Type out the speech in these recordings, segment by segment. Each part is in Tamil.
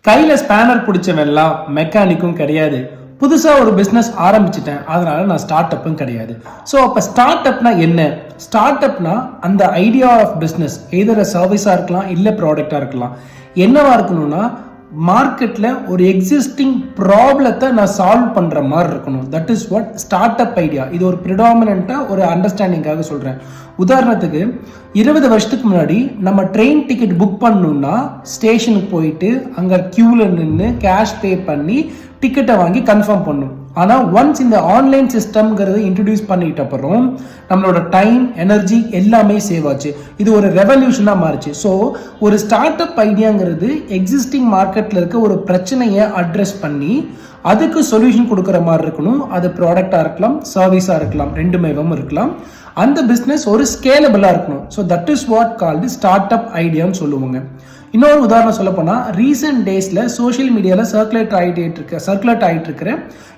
கையில் ஸ்பேனர் பிடிச்சவெல்லாம் மெக்கானிக்கும் கிடையாது. புதுசாக ஒரு பிஸ்னஸ் ஆரம்பிச்சிட்டேன், அதனால நான் ஸ்டார்ட் அப்பும் கிடையாது. ஸோ அப்போ ஸ்டார்ட் அப்னா என்ன? ஸ்டார்ட் அப்னா அந்த ஐடியா ஆஃப் பிஸ்னஸ் எதர் சர்வீஸாக இருக்கலாம், இல்லை ப்ராடக்டாக இருக்கலாம். என்னவா இருக்கணும்னா மார்க்கெட்டில் ஒரு எக்ஸிஸ்டிங் ப்ராப்ளத்தை நான் சால்வ் பண்ணுற மாதிரி இருக்கணும். That is what start up idea. இது ஒரு ப்ரிடாமினண்ட்டாக ஒரு அண்டர்ஸ்டாண்டிங்காக சொல்கிறேன். உதாரணத்துக்கு 20 வருஷத்துக்கு முன்னாடி நம்ம ட்ரெயின் டிக்கெட் புக் பண்ணணும்னா ஸ்டேஷனுக்கு போயிட்டு அங்கே க்யூவில் நின்று கேஷ் பே பண்ணி டிக்கெட்டை வாங்கி கன்ஃபார்ம் பண்ணும். ஆனால் ஒன்ஸ் இந்த ஆன்லைன் சிஸ்டம்ங்கிறது இன்ட்ரடியூஸ் பண்ணிட்ட அப்புறம் நம்மளோட டைம், எனர்ஜி எல்லாமே சேவ் ஆச்சு. இது ஒரு ரெவல்யூஷனாக மாறிச்சு. ஸோ ஒரு ஸ்டார்ட் அப் ஐடியாங்கிறது எக்ஸிஸ்டிங் மார்க்கெட்டில் இருக்க ஒரு பிரச்சனையை அட்ரஸ் பண்ணி அதுக்கு சொல்யூஷன் கொடுக்குற மாதிரி இருக்கணும். அது ப்ராடக்டாக இருக்கலாம், சர்வீஸாக இருக்கலாம், ரெண்டுமேவும் இருக்கலாம். அந்த பிஸ்னஸ் ஒரு ஸ்கேலபிளாக இருக்கணும். So that is what called startup ஐடியான்னு சொல்லுவாங்க. இன்னொரு உதாரணம் சொல்ல போனால் ரீசெண்ட் டேஸில் சோஷியல் மீடியாவில் சர்க்குலேட் ஆகிட்டு இருக்கிற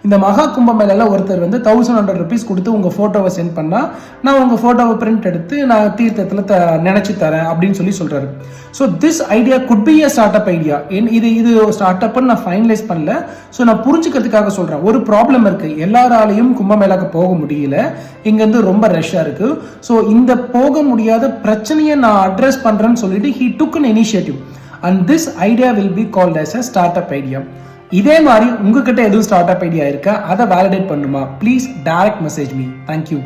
இந்த மகா கும்பமேளால ஒருத்தர் வந்து 1100 rupees கொடுத்து உங்கள் ஃபோட்டோவை சென்ட் பண்ணால் நான் உங்கள் ஃபோட்டோவை பிரிண்ட் எடுத்து நான் தீர்த்தத்தில் நினச்சி தரேன் அப்படின்னு சொல்கிறாரு. So this idea could be a start up idea. இது ஸ்டார்ட் அப்னு நான் ஃபைனலைஸ் பண்ணல. ஸோ நான் புரிஞ்சுக்கிறதுக்காக சொல்கிறேன். ஒரு ப்ராப்ளம் இருக்குது, எல்லாராலையும் கும்பமேளாக்கு போக முடியல, இங்கேருந்து ரொம்ப ரஷ்ஷாக இருக்குது. ஸோ இந்த போக முடியாத பிரச்சனையை நான் அட்ரஸ் பண்ணுறேன்னு சொல்லிட்டு he took an initiative and this idea will be called as a startup idea. இதே மாதிரி உங்ககிட்ட எதுவும் ஸ்டார்ட் அப் ஐடியா இருக்கா? அதை வேலிடேட் பண்ணுமா? Please direct message me. Thank you.